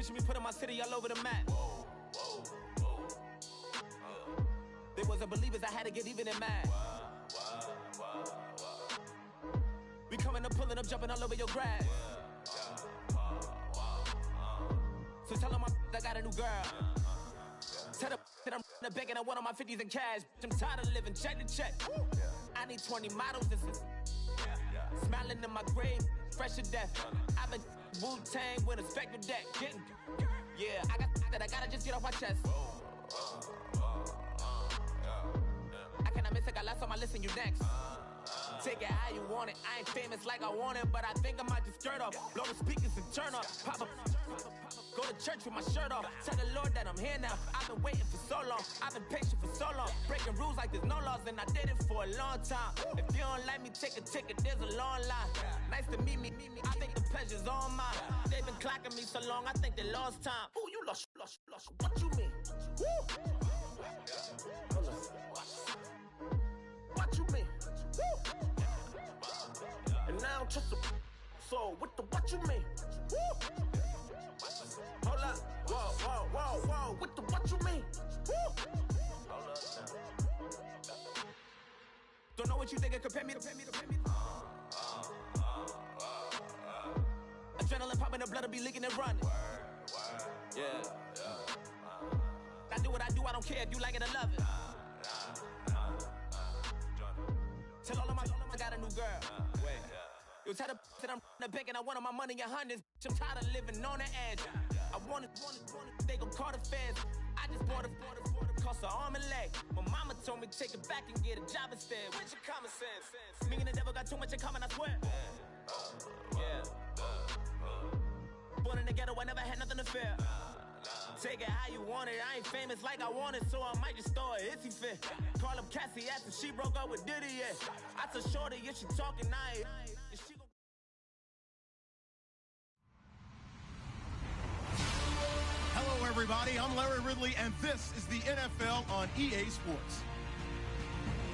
Picture me putting my city all over the map. They wasn't believers, I had to get even and mad. We coming up, pulling up, jumping all over your grass. So tell them I got a new girl. Tell them that I'm in the bank and I want all my 50s in cash. I'm tired of living check to check. I need 20 models, this is smiling in my grave, fresh to death. I've been Wu-Tang with a spectre deck. Yeah, I got that, I gotta just get off my chest. I cannot miss it, got last on my list and you next. Take it how you want it, I ain't famous like I want it, but I think I might just skirt off. Blow the speakers and turn up, pop up. Go to church with my shirt off. Tell the Lord that I'm here now. I've been waiting for so long. I've been patient for so long. Breaking rules like there's no laws, and I did it for a long time. If you don't like me, take a ticket. There's a long line. Nice to meet me. I think the pleasure's all mine. They've been clocking me so long. I think they lost time. Ooh, you lost. What you mean? Woo. What you mean? Woo. And now I'm just a so what you mean? Woo. Hold up, whoa, what you mean? Woo. Hold up now. Don't know what you think, compare me to. Adrenaline popping, the blood will be leaking and running. Yeah. I do what I do, I don't care if you like it or love it. Tell all of my I got a new girl. Yo, tell the that I'm in the bank and I want all my money in hundreds. I'm tired of living on the edge. I want it, they gon' call the feds. I just bought a cost an arm and leg. My mama told me take it back and get a job instead. Where's your common sense? Me and the devil got too much in common, I swear. Yeah. Born in the ghetto, I never had nothing to fear. Take it how you want it, I ain't famous like I want it, so I might just throw a hissy fit. Call up Cassie after she broke up with Diddy, yeah. I told Shorty if she talking, I ain't. Hello, everybody. I'm Larry Ridley, and this is the NFL on EA Sports.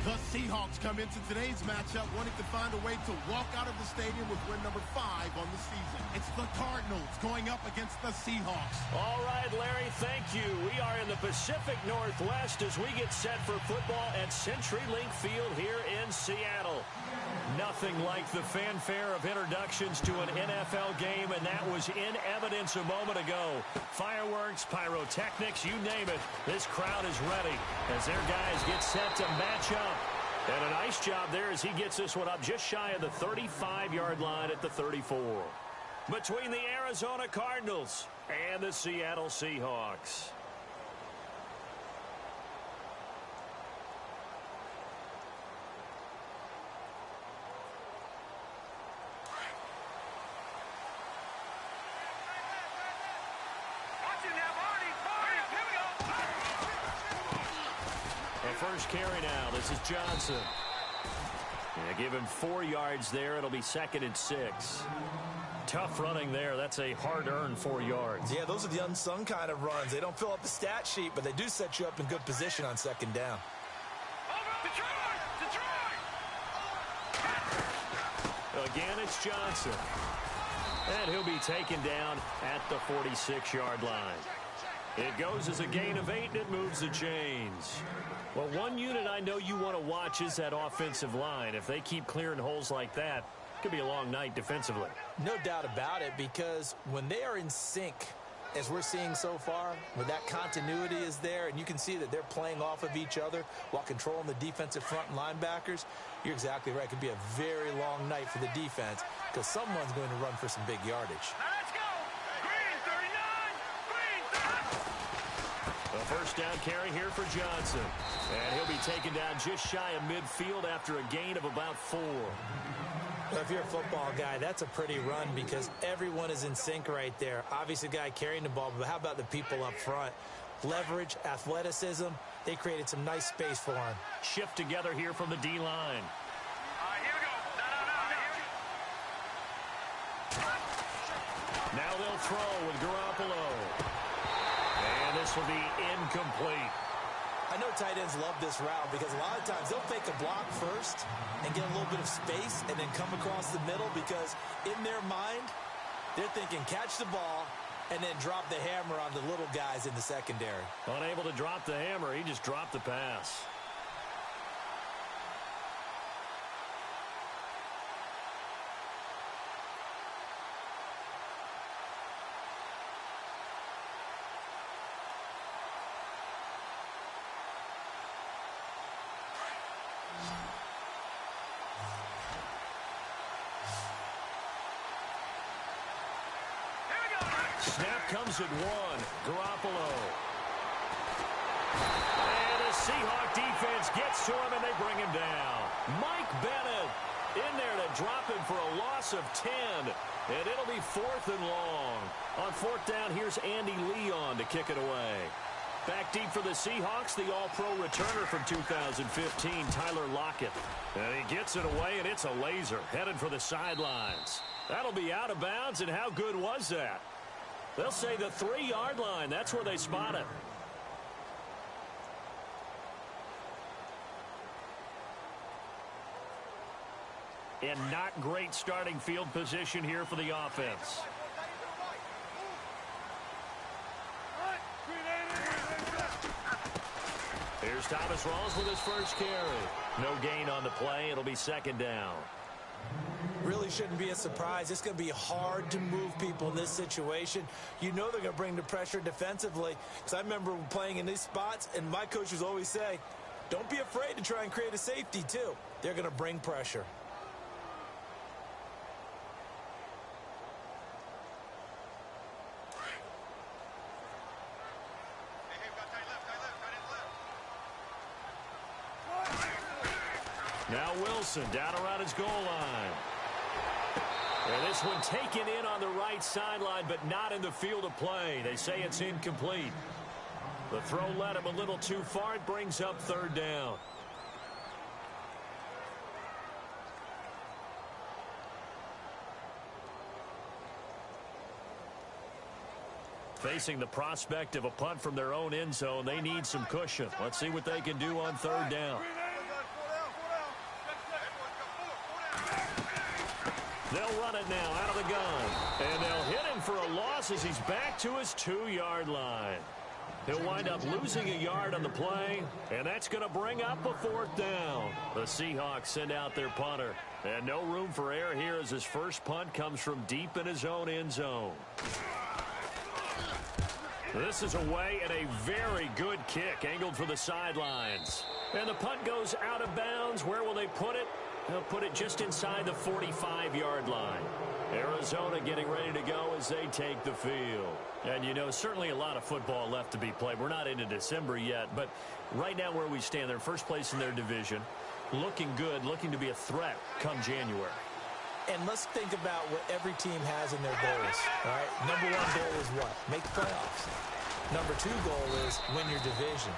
The Seahawks come into today's matchup wanting to find a way to walk out of the stadium with win number 5 on the season. It's the Cardinals going up against the Seahawks. All right, Larry, thank you. We are in the Pacific Northwest as we get set for football at CenturyLink Field here in Seattle. Nothing like the fanfare of introductions to an NFL game, and that was in evidence a moment ago. Fireworks, pyrotechnics, you name it. This crowd is ready as their guys get set to match up. And a nice job there as he gets this one up just shy of the 35-yard line at the 34. Between the Arizona Cardinals and the Seattle Seahawks. First carry now. This is Johnson. Yeah, give him 4 yards there. It'll be 2nd and 6. Tough running there. That's a hard-earned 4 yards. Yeah, those are the unsung kind of runs. They don't fill up the stat sheet, but they do set you up in good position on 2nd down. Again, it's Johnson. And he'll be taken down at the 46-yard line. It goes as a gain of 8, and it moves the chains. Well, one unit I know you want to watch is that offensive line. If they keep clearing holes like that, it could be a long night defensively. No doubt about it, because when they are in sync, as we're seeing so far, where that continuity is there, and you can see that they're playing off of each other while controlling the defensive front and linebackers, you're exactly right. It could be a very long night for the defense because someone's going to run for some big yardage. A first down carry here for Johnson. And he'll be taken down just shy of midfield after a gain of about 4. Well, if you're a football guy, that's a pretty run because everyone is in sync right there. Obviously, the guy carrying the ball, but how about the people up front? Leverage, athleticism, they created some nice space for him. Shift together here from the D-line. All right, here we go. No. Now they'll throw with Garoppolo. And this will be incomplete. I know tight ends love this route because a lot of times they'll fake a block first and get a little bit of space and then come across the middle because in their mind, they're thinking catch the ball, and then drop the hammer on the little guys in the secondary. Unable to drop the hammer, he just dropped the pass. Snap comes at one. Garoppolo. And the Seahawk defense gets to him, and they bring him down. Mike Bennett in there to drop him for a loss of 10. And it'll be 4th and long. On 4th down, here's Andy Leon to kick it away. Back deep for the Seahawks, the all-pro returner from 2015, Tyler Lockett. And he gets it away, and it's a laser headed for the sidelines. That'll be out of bounds, and how good was that? They'll say the 3-yard line. That's where they spot it. And not great starting field position here for the offense. Here's Thomas Rawls with his first carry. No gain on the play. It'll be 2nd down. Really shouldn't be a surprise. It's going to be hard to move people in this situation. You know they're going to bring the pressure defensively. Because I remember playing in these spots, and my coaches always say, don't be afraid to try and create a safety, too. They're going to bring pressure. Now Wilson down around his goal line. And this one taken in on the right sideline, but not in the field of play. They say it's incomplete. The throw led him a little too far. It brings up 3rd down. Facing the prospect of a punt from their own end zone, they need some cushion. Let's see what they can do on 3rd down. They'll run it now out of the gun. And they'll hit him for a loss as he's back to his 2-yard line. He'll wind up losing a yard on the play, and that's going to bring up a 4th down. The Seahawks send out their punter. And no room for error here as his first punt comes from deep in his own end zone. This is away and a very good kick angled for the sidelines. And the punt goes out of bounds. Where will they put it? They'll put it just inside the 45-yard line. Arizona getting ready to go as they take the field. And, you know, certainly a lot of football left to be played. We're not into December yet, but right now where we stand, they're first place in their division. Looking good, looking to be a threat come January. And let's think about what every team has in their goals, all right? Number 1 goal is what? Make the playoffs. Number 2 goal is win your division.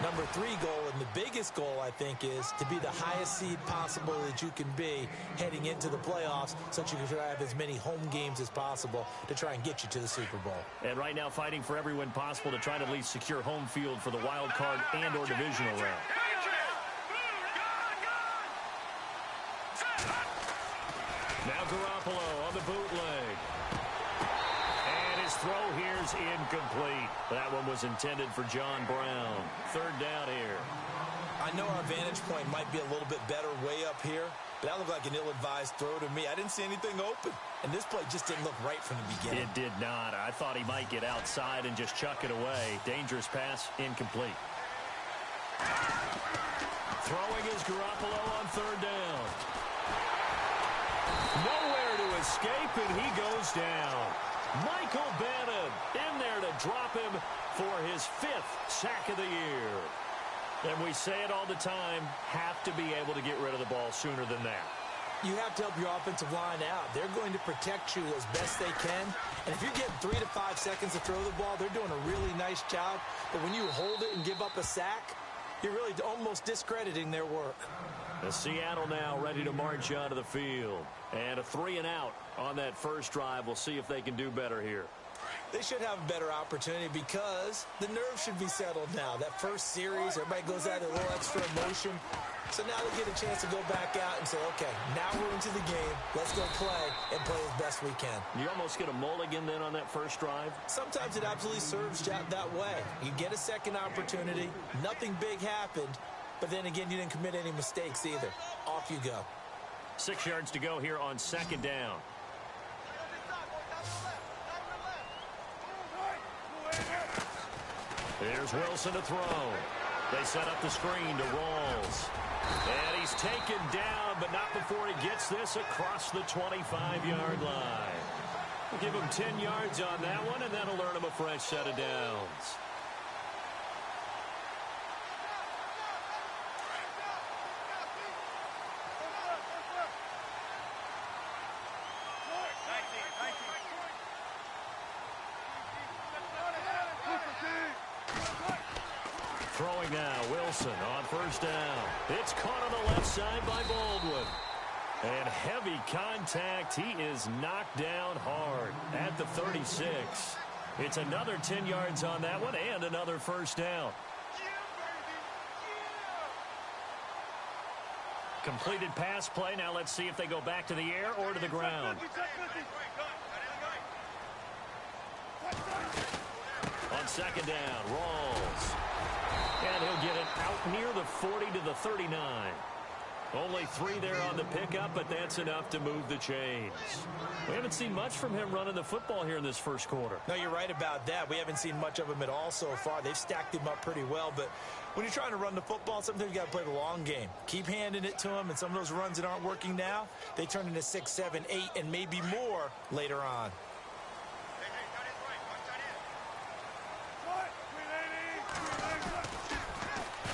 Number 3 goal, and the biggest goal, I think, is to be the highest seed possible that you can be heading into the playoffs so that you can have as many home games as possible to try and get you to the Super Bowl. And right now fighting for every win possible to try to at least secure home field for the wild card and or divisional round. Now Garoppolo on the bootleg. And his throw here's incomplete. That one was intended for John Brown. 3rd down here. I know our vantage point might be a little bit better way up here, but that looked like an ill-advised throw to me. I didn't see anything open, and this play just didn't look right from the beginning. It did not. I thought he might get outside and just chuck it away. Dangerous pass, incomplete. Throwing is Garoppolo on 3rd down. Nowhere to escape, and he goes down. Michael Bennett in there to drop him for his 5th sack of the year. And we say it all the time, have to be able to get rid of the ball sooner than that. You have to help your offensive line out. They're going to protect you as best they can. And if you're getting 3 to 5 seconds to throw the ball, they're doing a really nice job. But when you hold it and give up a sack, you're really almost discrediting their work. The Seattle now ready to march onto the field. And a 3-and-out on that first drive. We'll see if they can do better here. They should have a better opportunity because the nerves should be settled now. That first series, everybody goes out with a little extra emotion. So now they get a chance to go back out and say, okay, now we're into the game. Let's go play and play as best we can. You almost get a mulligan then on that first drive? Sometimes it absolutely serves that way. You get a second opportunity. Nothing big happened. But then again, you didn't commit any mistakes either. Off you go. 6 yards to go here on second down. Here's Wilson to throw. They set up the screen to Rawls. And he's taken down, but not before he gets this across the 25-yard line. We'll give him 10 yards on that one, and that'll earn him a fresh set of downs. Throwing now, Wilson on first down. It's caught on the left side by Baldwin. And heavy contact. He is knocked down hard at the 36. It's another 10 yards on that one and another first down. Completed pass play. Now let's see if they go back to the air or to the ground. On second down, Rawls. And he'll get it out near the 40 to the 39. Only 3 there on the pickup, but that's enough to move the chains. We haven't seen much from him running the football here in this first quarter. No, you're right about that. We haven't seen much of him at all so far. They've stacked him up pretty well, but when you're trying to run the football, sometimes you got to play the long game. Keep handing it to him, and some of those runs that aren't working now, they turn into 6, 7, 8, and maybe more later on.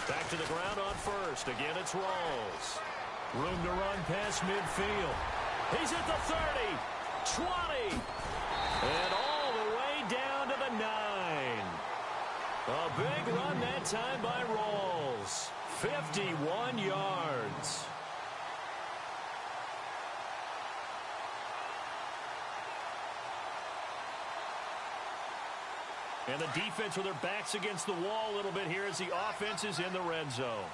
Back to the ground on first. Again, it's Rawls. Room to run past midfield. He's at the 30, 20, and all the way down to the 9. A big run that time by Rawls. 51 yards. And the defense with their backs against the wall a little bit here as the offense is in the red zone.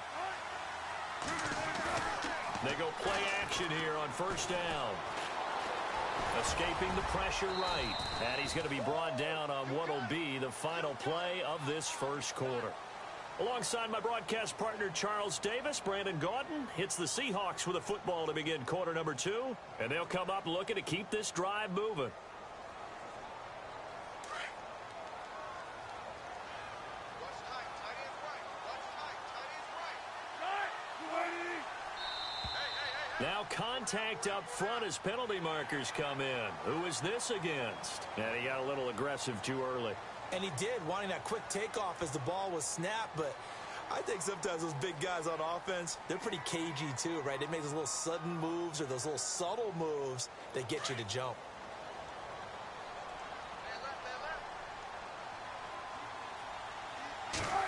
They go play action here on first down. Escaping the pressure right. And he's going to be brought down on what will be the final play of this first quarter. Alongside my broadcast partner Charles Davis, Brandon Gaudin hits the Seahawks with a football to begin quarter number 2. And they'll come up looking to keep this drive moving. Now contact up front as penalty markers come in. Who is this against? And he got a little aggressive too early. And he did, wanting that quick takeoff as the ball was snapped. But I think sometimes those big guys on offense, they're pretty cagey too, right? They make those little sudden moves or those little subtle moves that get you to jump.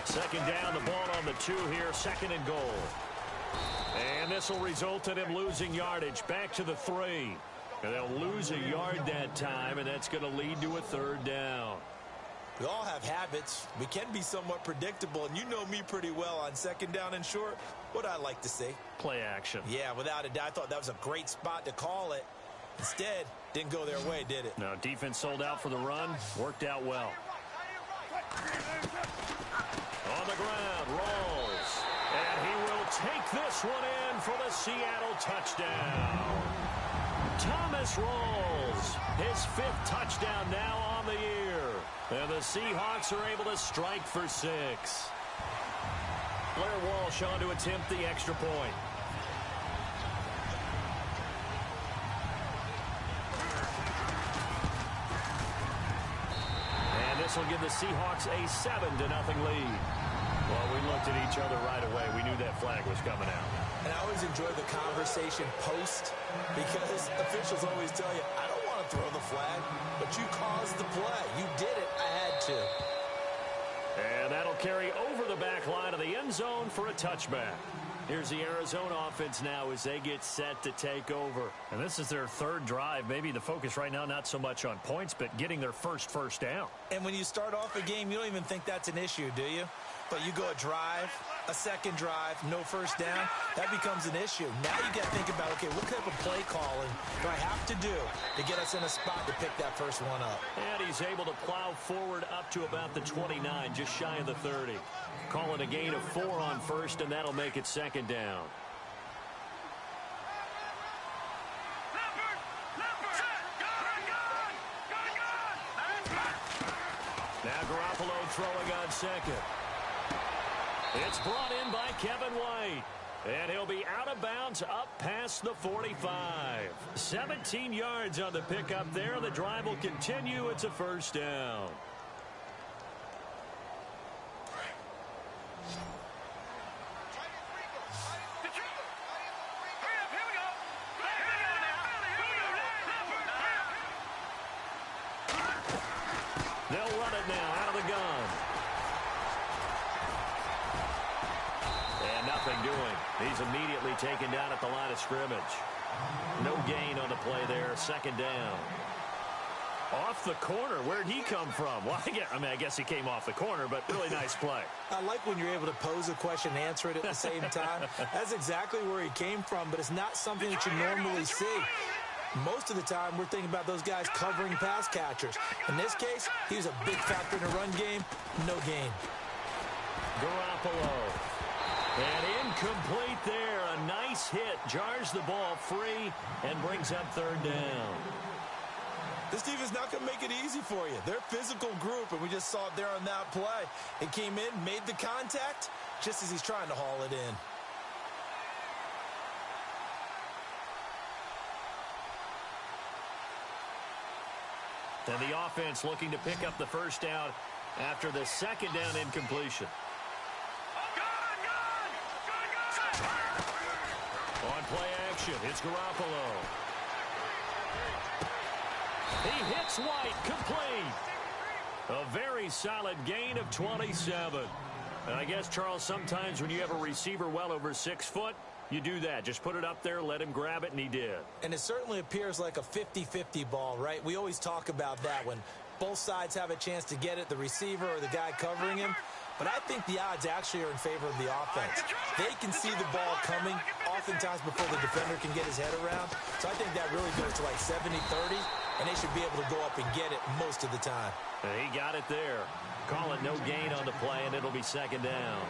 Second down, the ball on the 2 here, second and goal. And this will result in him losing yardage back to the 3. And they'll lose a yard that time, and that's going to lead to a third down. We all have habits. We can be somewhat predictable, and you know me pretty well on second down and short. What I like to say? Play action. Yeah, without a doubt. I thought that was a great spot to call it. Instead, didn't go their way, did it? No, defense sold out for the run. Worked out well. On the ground, Rawls. And he will take this one in for the Seattle touchdown. Thomas Rawls, his 5th touchdown now on the year. And the Seahawks are able to strike for 6. Blair Walsh on to attempt the extra point. And this will give the Seahawks a 7-0 lead. Well, we looked at each other right away. We knew that flag was coming out. And I always enjoy the conversation post because officials always tell you, I don't want to throw the flag, but you caused the play. You did it. I had to. And that'll carry over the back line of the end zone for a touchback. Here's the Arizona offense now as they get set to take over. And this is their third drive. Maybe the focus right now not so much on points, but getting their first down. And when you start off a game, you don't even think that's an issue, do you? But you go a drive, a second drive, no first down, that becomes an issue. Now you got to think about, okay, what type of play calling do I have to do to get us in a spot to pick that first one up? And he's able to plow forward up to about the 29, just shy of the 30. Call it a gain of 4 on first, and that'll make it second down. Now Garoppolo throwing on second. It's brought in by Kevin White. And he'll be out of bounds up past the 45. 17 yards on the pickup there. The drive will continue. It's a first down. They'll run it now out of the gun. And nothing doing. He's immediately taken down at the line of scrimmage. No gain on the play there. Second down. Off the corner. Where'd he come from? Well, I guess he came off the corner, but really nice play. I like when you're able to pose a question and answer it at the same time. That's exactly where he came from, but it's not something that you normally see. Most of the time, we're thinking about those guys covering pass catchers. In this case, he was a big factor in the run game. No gain. Garoppolo. And incomplete there. A nice hit. Jars the ball free and brings up third down. This defense not going to make it easy for you. They're a physical group, and we just saw it there on that play. It came in, made the contact, just as he's trying to haul it in. And the offense looking to pick up the first down after the second down incompletion. On play action, it's Garoppolo. He hits White, complete. A very solid gain of 27. And I guess, Charles, sometimes when you have a receiver well over 6 foot, you do that. Just put it up there, let him grab it, and he did. And it certainly appears like a 50-50 ball, right? We always talk about that when both sides have a chance to get it, the receiver or the guy covering him. But I think the odds actually are in favor of the offense. They can see the ball coming oftentimes before the defender can get his head around. So I think that really goes to like 70-30, and they should be able to go up and get it most of the time. And he got it there. Call it no gain on the play, and it'll be second down.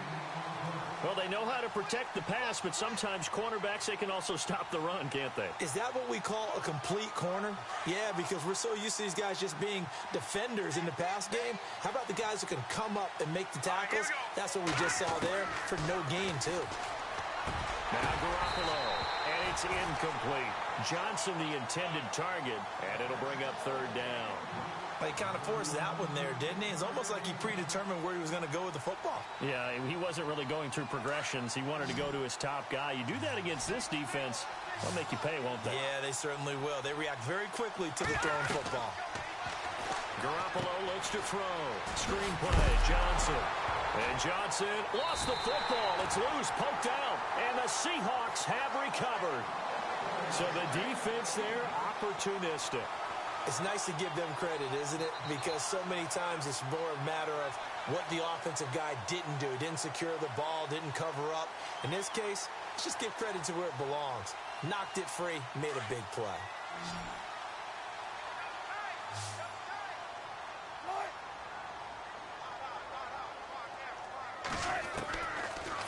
Well, they know how to protect the pass, but sometimes cornerbacks, they can also stop the run, can't they? Is that what we call a complete corner? Yeah, because we're so used to these guys just being defenders in the pass game. How about the guys who can come up and make the tackles? That's what we just saw there for no gain, too. Now Garoppolo, and it's incomplete. Johnson the intended target, and it'll bring up third down. He kind of forced that one there, didn't he? It's almost like he predetermined where he was going to go with the football. Yeah, he wasn't really going through progressions. He wanted to go to his top guy. You do that against this defense, they'll make you pay, won't they? Yeah, they certainly will. They react very quickly to the thrown football. Garoppolo looks to throw. Screen play, Johnson. And Johnson lost the football. It's loose, poked out. And the Seahawks have recovered. So the defense there, opportunistic. It's nice to give them credit, isn't it? Because so many times it's more a matter of what the offensive guy didn't do. Didn't secure the ball, didn't cover up. In this case, let's just give credit to where it belongs. Knocked it free, made a big play.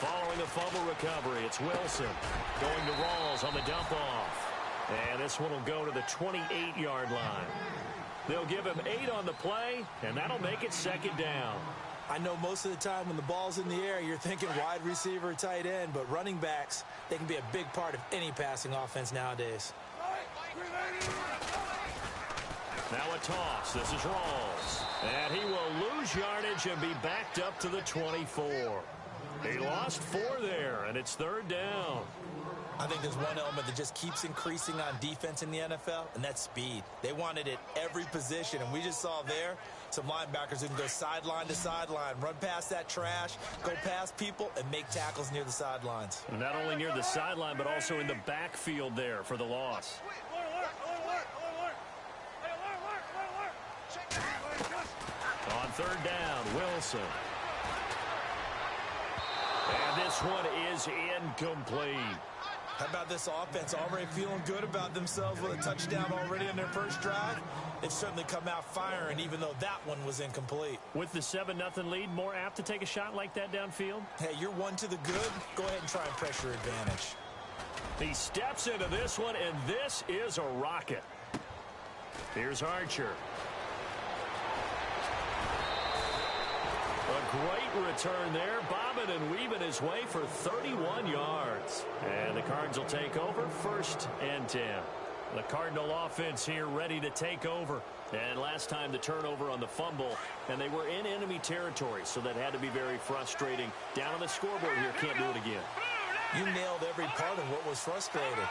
Following a fumble recovery, it's Wilson going to Rawls on the dump-off. And this one will go to the 28-yard line. They'll give him 8 on the play, and that'll make it second down. I know most of the time when the ball's in the air, you're thinking wide receiver, tight end, but running backs, they can be a big part of any passing offense nowadays. Now a toss. This is Rawls. And he will lose yardage and be backed up to the 24. He lost 4 there, and it's third down. I think there's one element that just keeps increasing on defense in the NFL, and that's speed. They want it at every position, and we just saw there some linebackers who can go sideline to sideline, run past that trash, go past people, and make tackles near the sidelines. And not only near the sideline, but also in the backfield there for the loss. On third down, Wilson. And this one is incomplete. How about this offense already feeling good about themselves with a touchdown already in their first drive? They've certainly come out firing, even though that one was incomplete. With the 7-0 lead, more apt to take a shot like that downfield? Hey, you're one to the good. Go ahead and try and pressure advantage. He steps into this one, and this is a rocket. Here's Archer. A great return there, bobbing and weaving his way for 31 yards. And the Cards will take over, 1st and 10. The Cardinal offense here ready to take over. And last time the turnover on the fumble, and they were in enemy territory, so that had to be very frustrating. Down on the scoreboard here, can't do it again. You nailed every part of what was frustrating.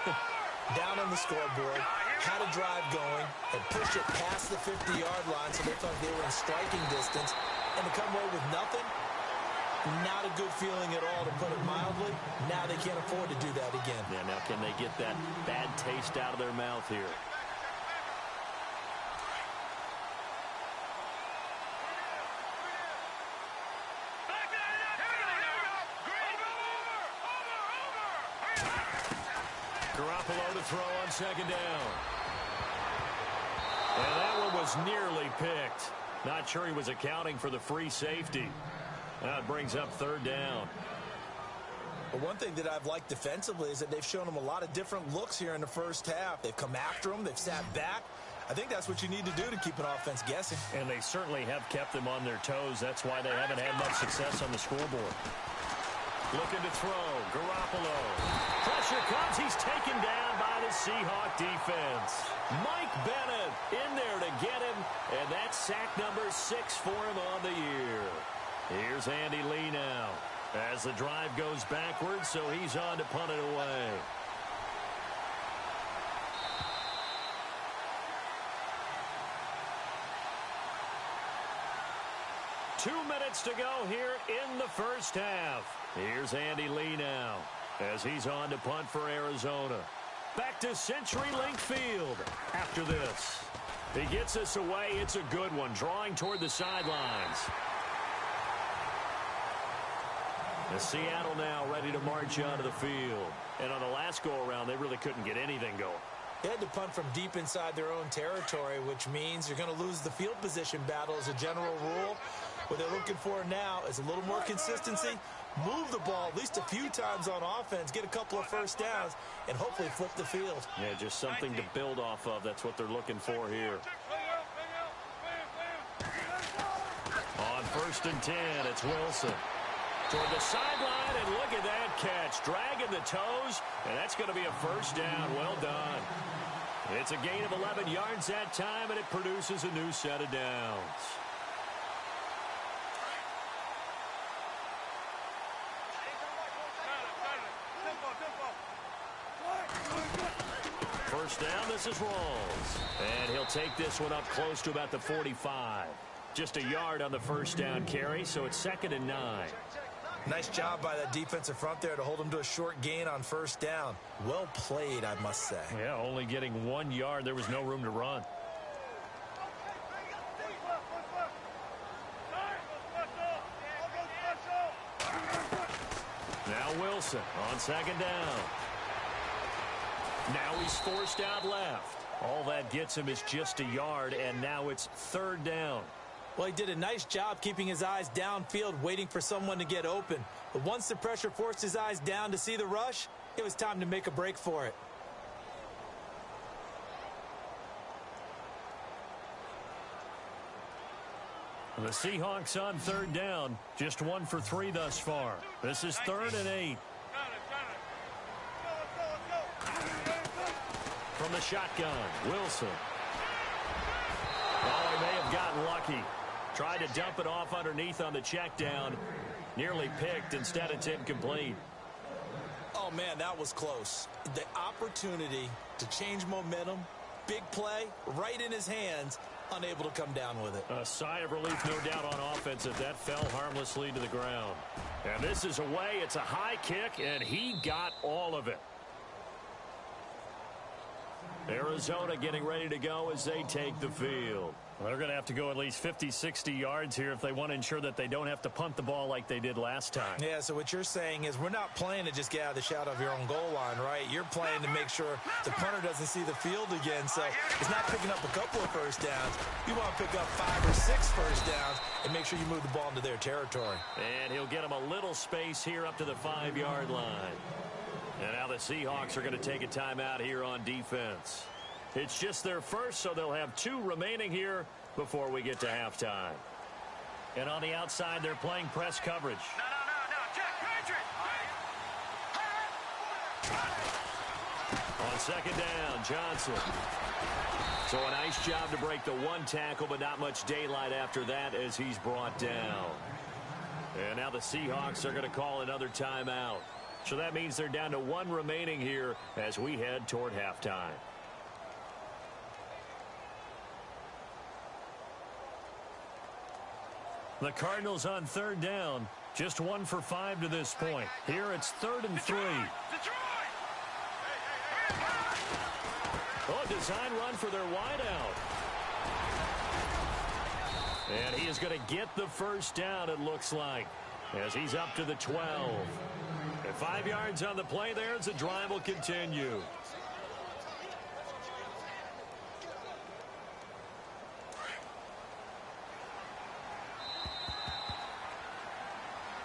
Down on the scoreboard, had a drive going, and pushed it past the 50-yard line so they thought they were in striking distance. And to come away with nothing, not a good feeling at all, to put it mildly. Now they can't afford to do that again. Yeah, now can they get that bad taste out of their mouth here? Garoppolo to throw on 2nd down. And that one was nearly picked. Not sure he was accounting for the free safety. Now it brings up 3rd down. But one thing that I've liked defensively is that they've shown them a lot of different looks here in the first half. They've come after them. They've sat back. I think that's what you need to do to keep an offense guessing. And they certainly have kept them on their toes. That's why they haven't had much success on the scoreboard. Looking to throw. Garoppolo. Pressure comes. He's taken down by the Seahawk defense. Mike Bennett in there to get him. And that's sack number 6 for him on the year. Here's Andy Lee now as the drive goes backwards, so he's on to punt it away. Two minutes to go here in the first half. Here's Andy Lee now as he's on to punt for Arizona. Back to CenturyLink Field after this. He gets us away. It's a good one, drawing toward the sidelines. The Seattle now ready to march onto the field. And on the last go-around, they really couldn't get anything going. They had to punt from deep inside their own territory, which means you're going to lose the field position battle as a general rule. What they're looking for now is a little more consistency, move the ball at least a few times on offense, get a couple of first downs, and hopefully flip the field. Yeah, just something to build off of. That's what they're looking for here. On 1st and 10, it's Wilson. Toward the sideline, and look at that catch. Dragging the toes, and that's going to be a first down. Well done. It's a gain of 11 yards that time, and it produces a new set of downs. First down, this is Rawls. And he'll take this one up close to about the 45. Just a yard on the first down carry, so it's 2nd and 9. Nice job by that defensive front there to hold them to a short gain on first down. Well played, I must say. Yeah, only getting 1 yard. There was no room to run. Now Wilson on 2nd down. Now he's forced out left. All that gets him is just a yard, and now it's 3rd down. Well, he did a nice job keeping his eyes downfield, waiting for someone to get open. But once the pressure forced his eyes down to see the rush, it was time to make a break for it. The Seahawks on 3rd down. Just 1 for 3 thus far. This is 3rd and 8. From the shotgun, Wilson. Oh, he may have gotten lucky. Tried to dump it off underneath on the check down. Nearly picked. Instead, it's incomplete. Oh, Oh, man, that was close. The opportunity to change momentum, big play, right in his hands, unable to come down with it. A sigh of relief, no doubt, on offense as that fell harmlessly to the ground. And this is away. It's a high kick, and he got all of it. Arizona getting ready to go as they take the field. Well, they're going to have to go at least 50, 60 yards here if they want to ensure that they don't have to punt the ball like they did last time. Yeah, so what you're saying is we're not playing to just get out of the shadow of your own goal line, right? You're playing to make sure the punter doesn't see the field again. So it's not picking up a couple of first downs. You want to pick up 5 or 6 first downs and make sure you move the ball into their territory. And he'll get them a little space here up to the 5-yard line. And now the Seahawks are going to take a timeout here on defense. It's just their first, so they'll have 2 remaining here before we get to halftime. And on the outside, they're playing press coverage. No, Jack Patrick! On second down, Johnson. So a nice job to break the 1 tackle, but not much daylight after that as he's brought down. And now the Seahawks are going to call another timeout. So that means they're down to 1 remaining here as we head toward halftime. The Cardinals on third down, just 1 for 5 to this point. Here it's 3rd and 3. Oh, design run for their wideout. And he is going to get the first down, it looks like, as he's up to the 12. And 5 yards on the play there as the drive will continue.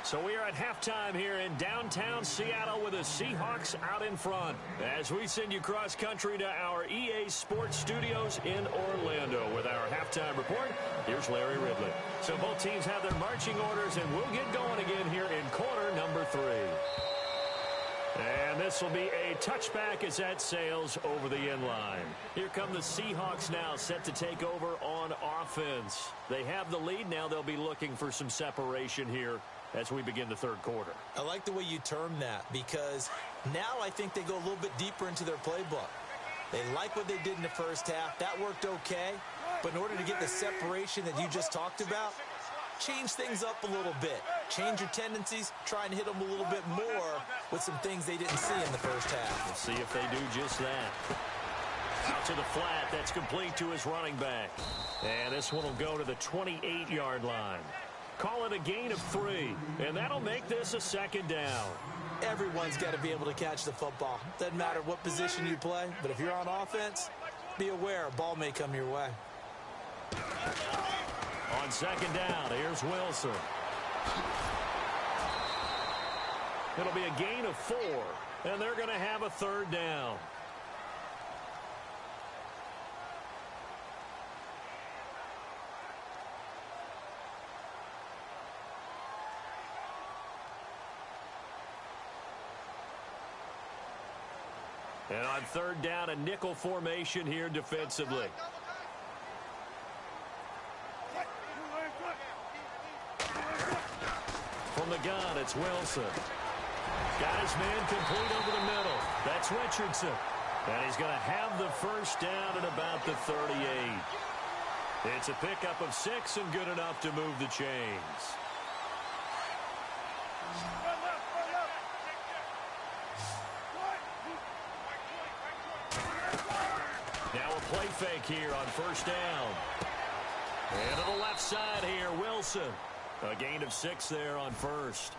So we are at halftime here in downtown Seattle with the Seahawks out in front. As we send you cross-country to our EA Sports Studios in Orlando with our halftime report, here's Larry Ridley. So both teams have their marching orders, and we'll get going again here in quarter number 3. And this will be a touchback as that sails over the end line. Here come the Seahawks now, set to take over on offense. They have the lead. Now they'll be looking for some separation here as we begin the 3rd quarter. I like the way you term that, because now I think they go a little bit deeper into their playbook. They like what they did in the first half. That worked okay. But in order to get the separation that you just talked about, change things up a little bit. Change your tendencies. Try and hit them a little bit more with some things they didn't see in the first half. We'll see if they do just that. Out to the flat. That's complete to his running back. And this one will go to the 28-yard line. Call it a gain of 3, and that'll make this a 2nd down. Everyone's got to be able to catch the football. Doesn't matter what position you play, but if you're on offense, be aware a ball may come your way. On 2nd down, here's Wilson. It'll be a gain of 4, and they're going to have a 3rd down. And on 3rd down, a nickel formation here defensively. From the gun, it's Wilson. Got his man complete over the middle. That's Richardson. And he's going to have the first down at about the 38. It's a pickup of 6 and good enough to move the chains. Now a play fake here on 1st down. And to the left side here, Wilson. A gain of 6 there on 1st.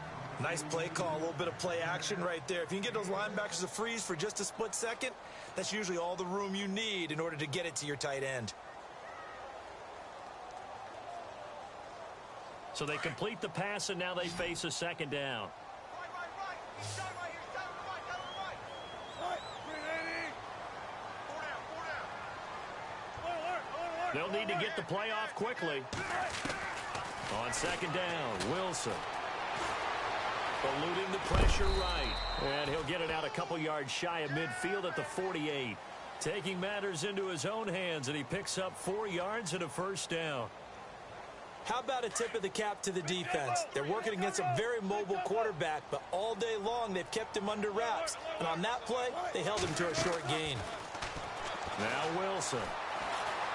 Nice play call, a little bit of play action right there. If you can get those linebackers to freeze for just a split second, that's usually all the room you need in order to get it to your tight end. So they complete the pass, and now they face a 2nd down. They'll need to get the play off quickly. On 2nd down, Wilson. Eluding the pressure right. And he'll get it out a couple yards shy of midfield at the 48. Taking matters into his own hands, and he picks up 4 yards and a 1st down. How about a tip of the cap to the defense? They're working against a very mobile quarterback, but all day long they've kept him under wraps. And on that play, they held him to a short gain. Now Wilson.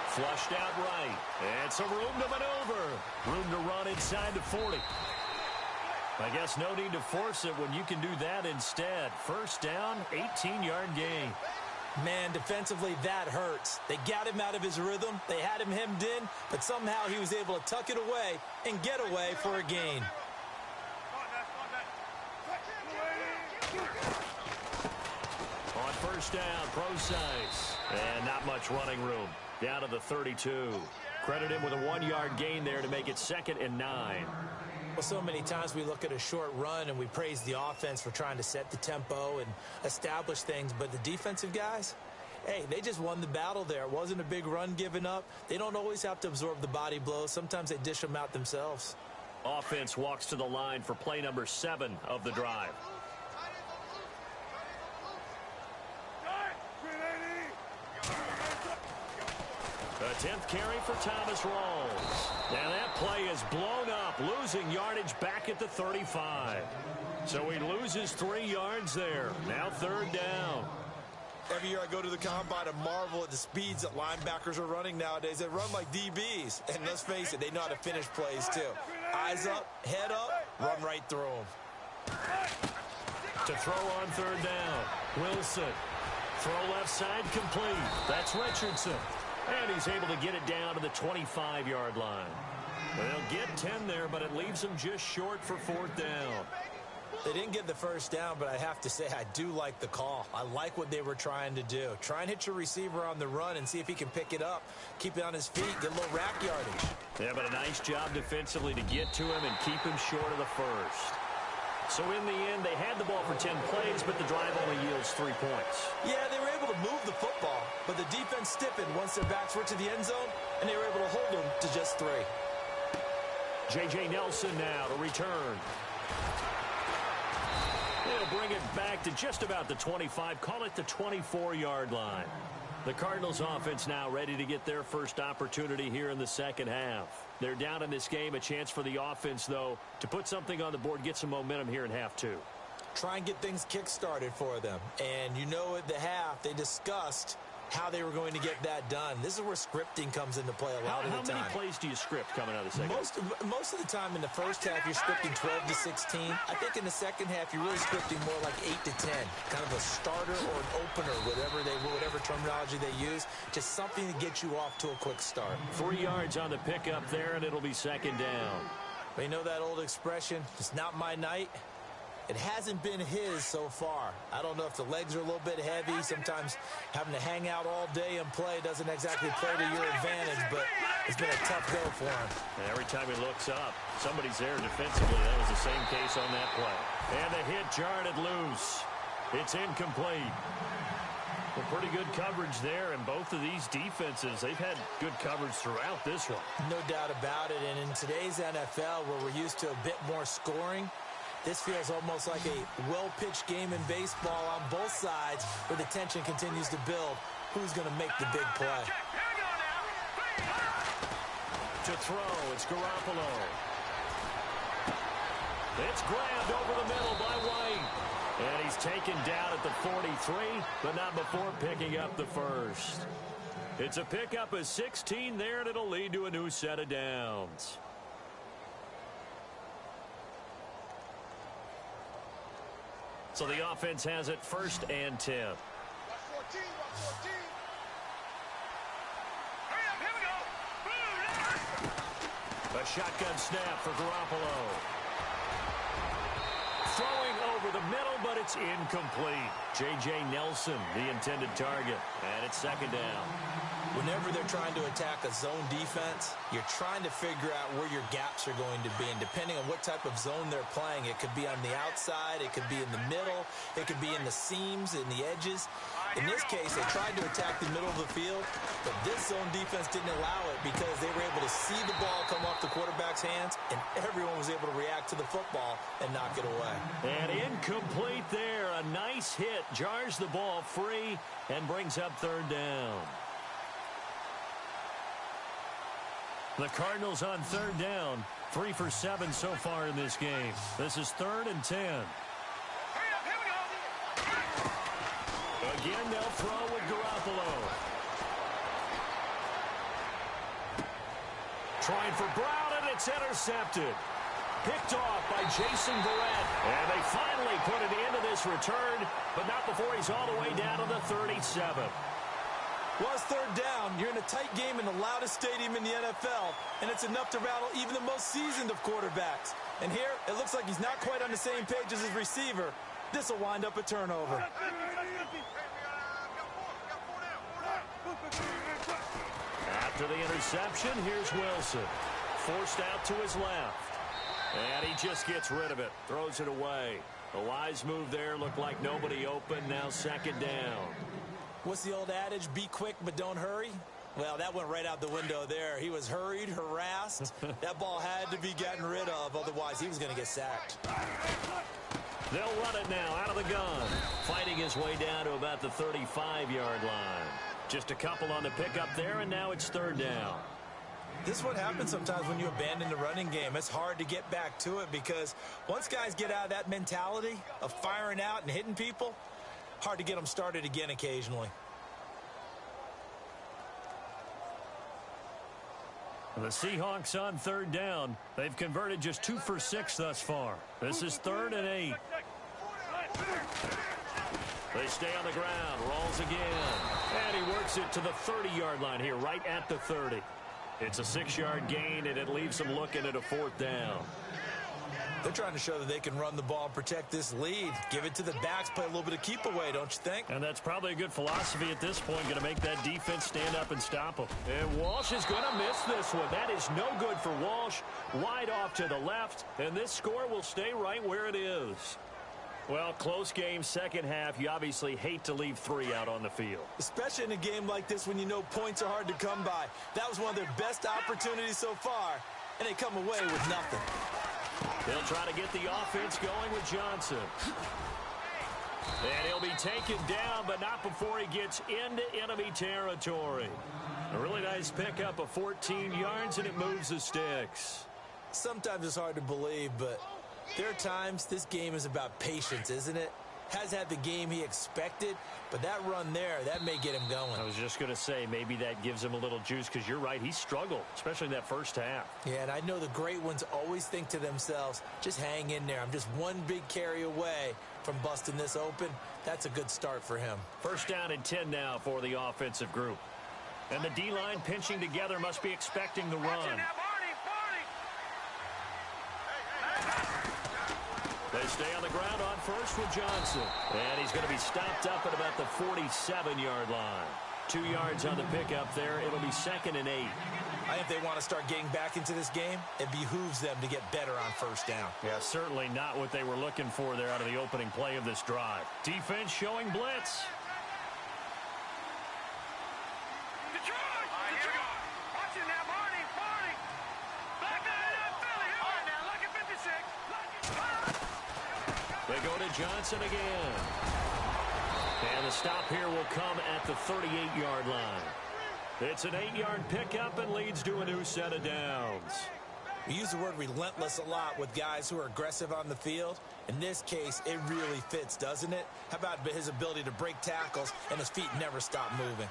Flushed out right. And some room to maneuver. Room to run inside the 40. I guess no need to force it when you can do that instead. First down, 18-yard gain. Man, defensively, that hurts. They got him out of his rhythm. They had him hemmed in, but somehow he was able to tuck it away and get away for a gain. On first down, Procise. And not much running room. Down to the 32. Credit him with a 1-yard gain there to make it 2nd and 9. Well, so many times we look at a short run and we praise the offense for trying to set the tempo and establish things, but the defensive guys, hey, they just won the battle there. It wasn't a big run given up. They don't always have to absorb the body blows. Sometimes they dish them out themselves. Offense walks to the line for play number 7 of the drive. The 10th carry for Thomas Rawls. And that play is blown up, losing yardage back at the 35. So he loses 3 yards there. Now 3rd down. Every year I go to the combine and marvel at the speeds that linebackers are running nowadays. They run like DBs. And let's face it, they know how to finish plays too. Eyes up, head up, run right through them. To throw on 3rd down. Wilson. Throw left side complete. That's Richardson. And he's able to get it down to the 25-yard line. They'll get 10 there, but it leaves them just short for 4th down. They didn't get the first down, but I have to say I do like the call. I like what they were trying to do. Try and hit your receiver on the run and see if he can pick it up. Keep it on his feet, get a little rack yardage. Yeah, but a nice job defensively to get to him and keep him short of the first. So in the end, they had the ball for 10 plays, but the drive only yields 3 points. Yeah, they were able to move the football, but the defense stiffened once their backs were to the end zone, and they were able to hold them to just 3. J.J. Nelson now to return. They'll bring it back to just about the 25, call it the 24-yard line. The Cardinals offense now ready to get their first opportunity here in the second half. They're down in this game. A chance for the offense, though, to put something on the board, get some momentum here in half 2. Try and get things kick-started for them. And you know at the half, they discussed how they were going to get that done. This is where scripting comes into play a lot of the time. How many plays do you script coming out of the second half? Most of the time in the first half, you're scripting 12 to 16. I think in the second half, you're really scripting more like 8 to 10. Kind of a starter or an opener, whatever terminology they use. Just something to get you off to a quick start. 3 yards on the pickup there, and it'll be 2nd down. But you know that old expression, it's not my night? It hasn't been his so far. I don't know if the legs are a little bit heavy. Sometimes having to hang out all day and play doesn't exactly play to your advantage, but it's been a tough go for him. And every time he looks up, somebody's there defensively. That was the same case on that play. And the hit jarred it loose. It's incomplete. Well, pretty good coverage there, and both of these defenses, they've had good coverage throughout this one. No doubt about it, and in today's NFL, where we're used to a bit more scoring, this feels almost like a well-pitched game in baseball on both sides where the tension continues to build. Who's going to make the big play? To throw, it's Garoppolo. It's grabbed over the middle by White. And he's taken down at the 43, but not before picking up the first. It's a pickup of 16 there, and it'll lead to a new set of downs. So the offense has it 1st and 10. A shotgun snap for Garoppolo. Throwing over the middle, but it's incomplete. J.J. Nelson, the intended target, and it's 2nd down. Whenever they're trying to attack a zone defense, you're trying to figure out where your gaps are going to be. And depending on what type of zone they're playing, it could be on the outside, it could be in the middle, it could be in the seams, in the edges. In this case, they tried to attack the middle of the field, but this zone defense didn't allow it because they were able to see the ball come off the quarterback's hands, and everyone was able to react to the football and knock it away. And incomplete there. A nice hit. Jars the ball free and brings up 3rd down. The Cardinals on third down. 3 for 7 so far in this game. This is 3rd and 10. Again, they'll throw with Garoppolo. Trying for Brown, and it's intercepted. Picked off by Jason Verrett. And they finally put an end to this return, but not before he's all the way down to the 37. Well, it's third down. You're in a tight game in the loudest stadium in the NFL, and it's enough to rattle even the most seasoned of quarterbacks. And here, it looks like he's not quite on the same page as his receiver. This will wind up a turnover. After the interception, here's Wilson. Forced out to his left. And he just gets rid of it. Throws it away. The wise move there. Looked like nobody open. Now 2nd down. What's the old adage? Be quick, but don't hurry? Well, that went right out the window there. He was hurried, harassed. That ball had to be gotten rid of. Otherwise, he was going to get sacked. They'll run it now out of the gun. Fighting his way down to about the 35-yard line. Just a couple on the pickup there, and now it's 3rd down. This is what happens sometimes when you abandon the running game. It's hard to get back to it because once guys get out of that mentality of firing out and hitting people, hard to get them started again occasionally. The Seahawks on 3rd down. They've converted just 2 for 6 thus far. This is 3rd and 8. They stay on the ground. Rolls again. And he works it to the 30-yard line here, right at the 30. It's a 6-yard gain, and it leaves them looking at a 4th down. They're trying to show that they can run the ball and protect this lead. Give it to the backs, play a little bit of keep away, don't you think? And that's probably a good philosophy at this point, going to make that defense stand up and stop them. And Walsh is going to miss this one. That is no good for Walsh. Wide off to the left, and this score will stay right where it is. Well, close game, second half. You obviously hate to leave 3 out on the field. Especially in a game like this when you know points are hard to come by. That was one of their best opportunities so far, and they come away with nothing. They'll try to get the offense going with Johnson. And he'll be taken down, but not before he gets into enemy territory. A really nice pickup of 14 yards, and it moves the sticks. Sometimes it's hard to believe, but there are times this game is about patience, isn't it? Has had the game he expected, but that run there, that may get him going. I was just going to say, maybe that gives him a little juice, because you're right, he struggled, especially in that first half. Yeah, and I know the great ones always think to themselves, just hang in there. I'm just one big carry away from busting this open. That's a good start for him. 1st down and 10 now for the offensive group. And the D-line pinching together must be expecting the run. They stay on the ground on first with Johnson. And he's going to be stopped up at about the 47-yard line. 2 yards on the pickup there. It'll be 2nd and 8. I think they want to start getting back into this game. It behooves them to get better on 1st down. Yeah, certainly not what they were looking for there out of the opening play of this drive. Defense showing blitz. They go to Johnson again. And the stop here will come at the 38-yard line. It's an 8-yard pickup and leads to a new set of downs. We use the word relentless a lot with guys who are aggressive on the field. In this case, it really fits, doesn't it? How about his ability to break tackles and his feet never stop moving?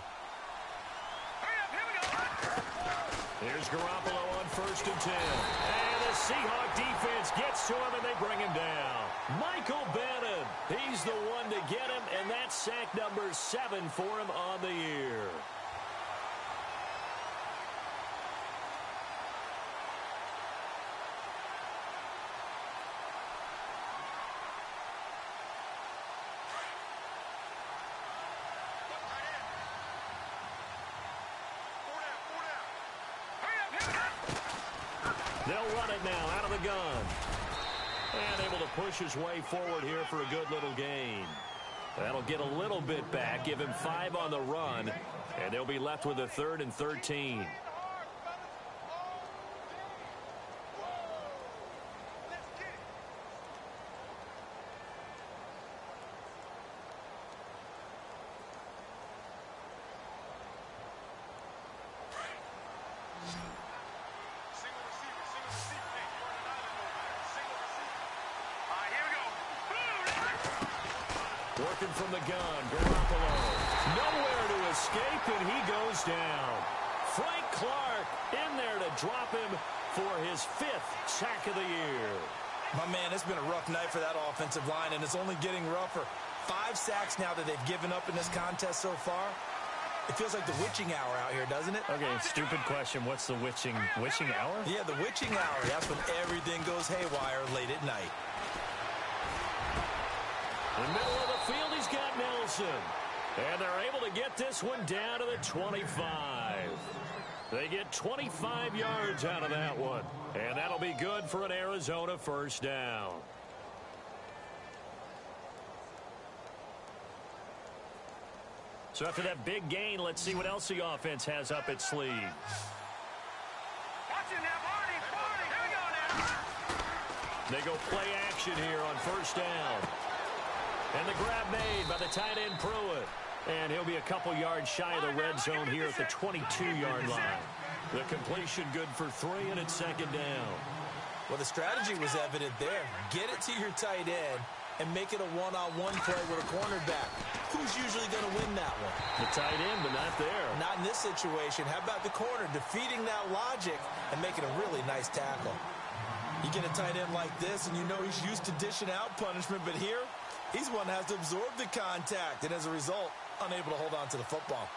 Here's Garoppolo on 1st and 10. And the Seahawk defense gets to him, and they bring him down. Michael Bannon, he's the one to get him, and that's sack number 7 for him on the year. They'll run it now out of the gun. And able to push his way forward here for a good little gain. That'll get a little bit back, give him 5 on the run, and they'll be left with a 3rd and 13. Working from the gun, Garoppolo. Nowhere to escape, and he goes down. Frank Clark in there to drop him for his 5th sack of the year. My man, it's been a rough night for that offensive line, and it's only getting rougher. 5 sacks now that they've given up in this contest so far. It feels like the witching hour out here, doesn't it? Okay, stupid question. What's the witching hour? Yeah, the witching hour. That's when everything goes haywire late at night. In the middle of the field, he's got Nelson. And they're able to get this one down to the 25. They get 25 yards out of that one. And that'll be good for an Arizona first down. So after that big gain, let's see what else the offense has up its sleeve. Watch it now, Barney. Here we go now. They go play action here on first down. And the grab made by the tight end Pruitt. And he'll be a couple yards shy of the red zone here at the 22-yard line. The completion good for 3, and it's second down. Well, the strategy was evident there. Get it to your tight end and make it a one-on-one play with a cornerback. Who's usually going to win that one? The tight end, but not there. Not in this situation. How about the corner defeating that logic and making a really nice tackle? You get a tight end like this, and you know he's used to dishing out punishment, but here, he's one that has to absorb the contact, and as a result, unable to hold on to the football.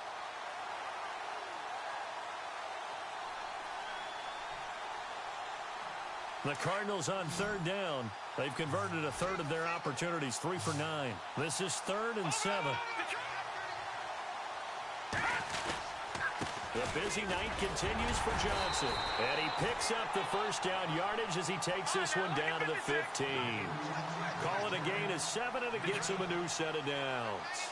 The Cardinals on third down. They've converted a third of their opportunities, 3 for 9. This is 3rd and 7. The busy night continues for Johnson. And he picks up the first down yardage as he takes this one down to the 15. Call it a gain of 7, and it gets him a new set of downs.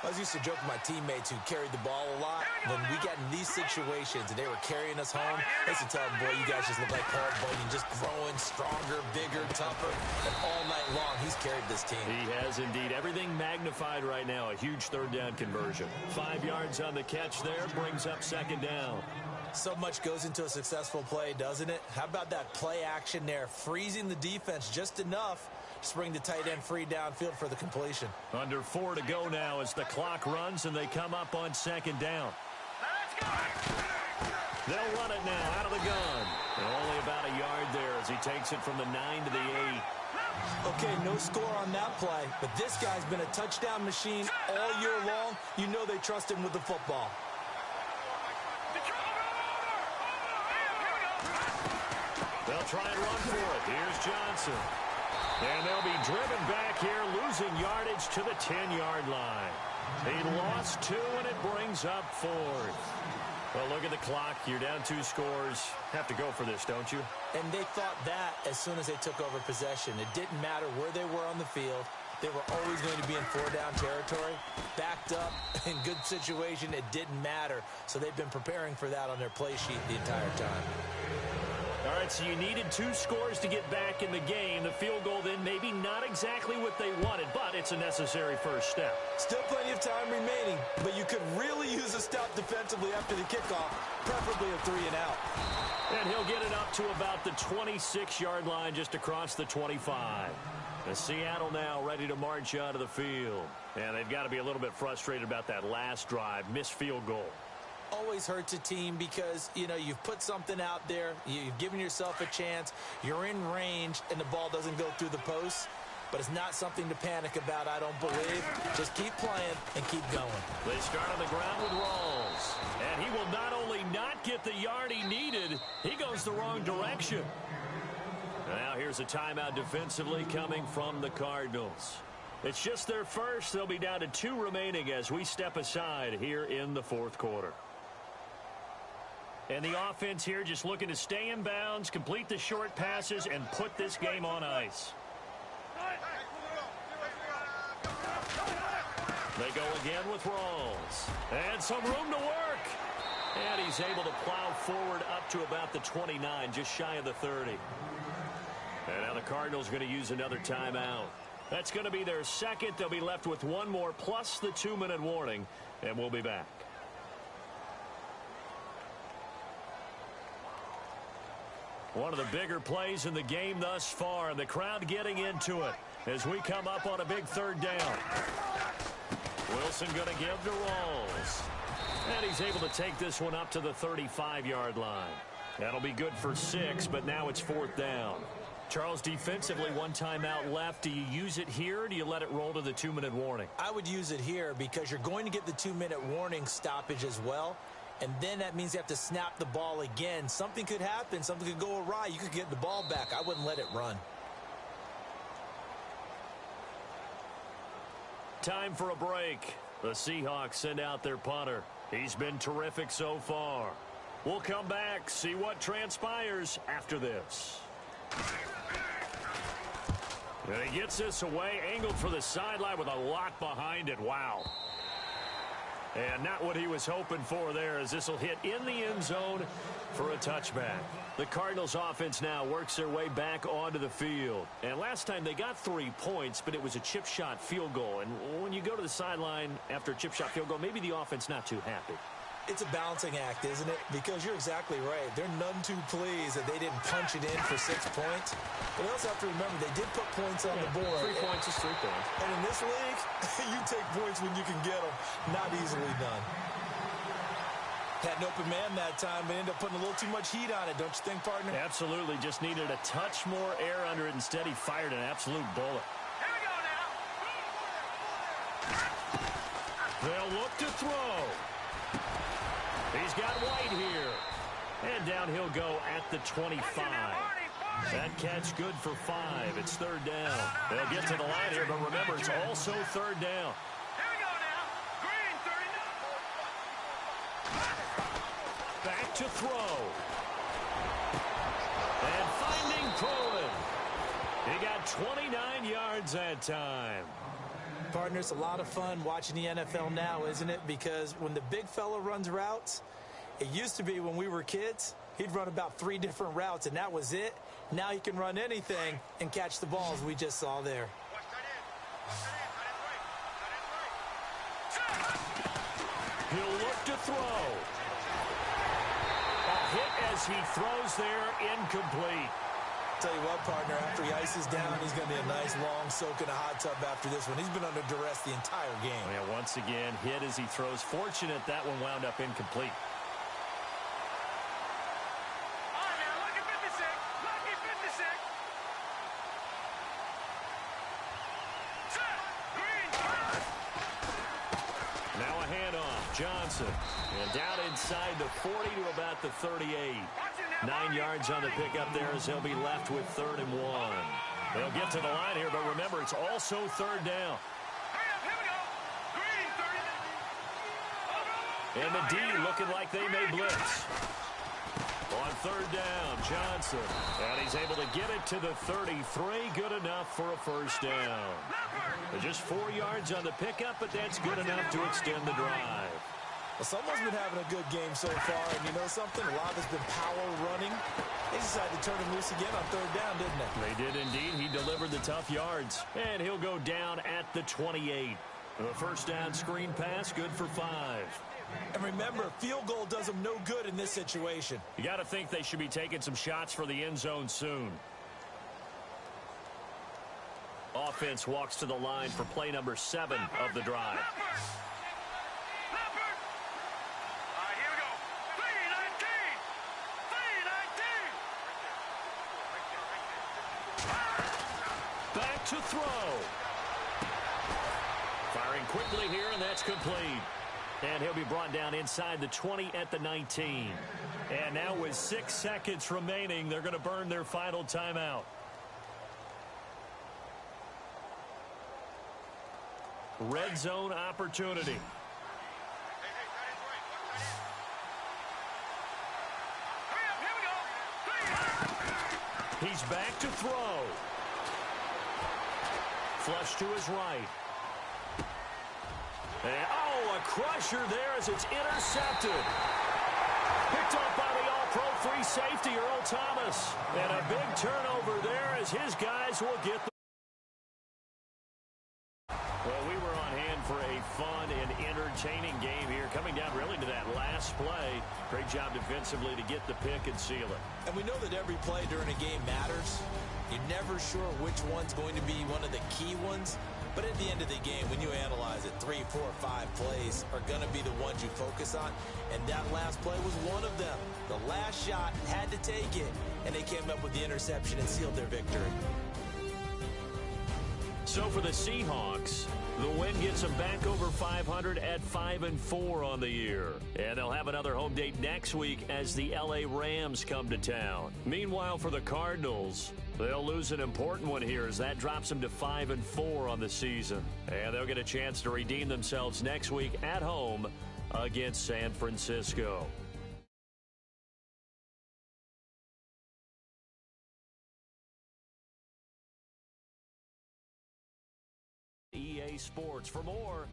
I was used to joke with my teammates who carried the ball a lot. When we got in these situations and they were carrying us home, I used to tell them, boy, you guys just look like Paul Bunyan, just growing stronger, bigger, tougher. And all night long, he's carried this team. He has indeed. Everything magnified right now. A huge third down conversion. 5 yards on the catch there, brings up second down. So much goes into a successful play, doesn't it? How about that play action there, freezing the defense just enough to bring the tight end free downfield for the completion. Under 4 to go now as the clock runs and they come up on second down. They'll run it now out of the gun. And only about a yard there as he takes it from the 9 to the 8. Okay, no score on that play, but this guy's been a touchdown machine all year long. You know they trust him with the football. They'll try and run for it. Here's Johnson. And they'll be driven back here, losing yardage to the 10-yard line. He lost 2, and it brings up 4th. Well, look at the clock. You're down 2 scores. Have to go for this, don't you? And they thought that as soon as they took over possession. It didn't matter where they were on the field. They were always going to be in 4-down territory. Backed up, in good situation, it didn't matter. So they've been preparing for that on their play sheet the entire time. All right, so you needed 2 scores to get back in the game. The field goal then maybe not exactly what they wanted, but it's a necessary first step. Still plenty of time remaining, but you could really use a stop defensively after the kickoff, preferably a 3-and-out. And he'll get it up to about the 26-yard line just across the 25. And Seattle now ready to march out of the field. And they've got to be a little bit frustrated about that last drive, missed field goal. Always hurts a team because, you know, you've put something out there, you've given yourself a chance, you're in range, and the ball doesn't go through the post. But it's not something to panic about, I don't believe. Just keep playing and keep going. They start on the ground with Rawls. And he will not only not get the yard he needed, he goes the wrong direction. Now here's a timeout defensively coming from the Cardinals. It's just their first. They'll be down to 2 remaining as we step aside here in the 4th quarter. And the offense here just looking to stay in bounds, complete the short passes, and put this game on ice. They go again with Rawls. And some room to work. And he's able to plow forward up to about the 29, just shy of the 30. And now the Cardinals going to use another timeout. That's going to be their second. They'll be left with 1 more plus the 2-minute warning, and we'll be back. One of the bigger plays in the game thus far, and the crowd getting into it as we come up on a big third down. Wilson going to give to Rawls. And he's able to take this one up to the 35-yard line. That'll be good for 6, but now it's 4th down. Charles, defensively, 1 timeout left. Do you use it here, or do you let it roll to the 2-minute warning? I would use it here because you're going to get the 2-minute warning stoppage as well. And then that means you have to snap the ball again. Something could happen. Something could go awry. You could get the ball back. I wouldn't let it run. Time for a break. The Seahawks send out their punter. He's been terrific so far. We'll come back, see what transpires after this. And he gets this away, angled for the sideline with a lot behind it. Wow. And not what he was hoping for there, as this will hit in the end zone for a touchback. The Cardinals offense now works their way back onto the field. And last time they got 3 points, but it was a chip shot field goal. And when you go to the sideline after a chip shot field goal, maybe the offense not too happy. It's a balancing act, isn't it? Because you're exactly right. They're none too pleased that they didn't punch it in for 6 points. But you also have to remember they did put points on the board. 3 points is 3 points. And in this league, you take points when you can get them. Not easily done. Had an open man that time, but ended up putting a little too much heat on it, don't you think, partner? Absolutely. Just needed a touch more air under it. Instead, he fired an absolute bullet. Here we go now. They'll look to throw. He's got White here. And down he'll go at the 25. That catch good for 5. It's 3rd down. They'll get to the line here, but remember, it's also 3rd down. Here we go now. Green, 39. Back to throw. And finding Cohen. He got 29 yards that time. Partner, it's a lot of fun watching the NFL now, isn't it? Because when the big fella runs routes, it used to be when we were kids, he'd run about 3 different routes, and that was it. Now he can run anything and catch the balls we just saw there. He'll look to throw. A hit as he throws there, incomplete. Tell you what, partner, after he ices down, he's going to be a nice long soak in a hot tub after this one. He's been under duress the entire game. Yeah, once again, hit as he throws. Fortunate that one wound up incomplete. All right, now, lucky 56. Lucky 56. Set. Green, third. Now a handoff. Johnson. And down inside the 40 to about the 38. 9 yards on the pickup there as he'll be left with 3rd and 1. They'll get to the line here, but remember, it's also 3rd down. Hurry up, here we go. Green, 30. And the D looking like they may blitz. On 3rd down, Johnson. And he's able to get it to the 33. Good enough for a 1st down. Just 4 yards on the pickup, but that's good enough to extend the drive. Well, someone's been having a good game so far, and you know something? A lot has been power running. They decided to turn him loose again on 3rd down, didn't they? They did indeed. He delivered the tough yards. And he'll go down at the 28. The 1st down screen pass, good for 5. And remember, field goal does them no good in this situation. You got to think they should be taking some shots for the end zone soon. Offense walks to the line for play number 7 of the drive. To throw. Firing quickly here, and that's complete. And he'll be brought down inside the 20 at the 19. And now with 6 seconds remaining, they're going to burn their final timeout. Red zone opportunity. He's back to throw. Flush to his right. And, a crusher there as it's intercepted. Picked up by the all-pro free safety, Earl Thomas. And a big turnover there as his guys will get the... Well, we were on hand for a fun and entertaining game here, coming down really to that last play. Great job defensively to get the pick and seal it. And we know that every play during a game matters. You're never sure which one's going to be one of the key ones. But at the end of the game, when you analyze it, 3, 4, 5 plays are going to be the ones you focus on. And that last play was one of them. The last shot had to take it, and they came up with the interception and sealed their victory. So for the Seahawks, the win gets them back over 500 at 5-4 on the year. And they'll have another home date next week as the LA Rams come to town. Meanwhile, for the Cardinals, they'll lose an important one here as that drops them to 5-4 on the season. And they'll get a chance to redeem themselves next week at home against San Francisco. EA Sports. For more,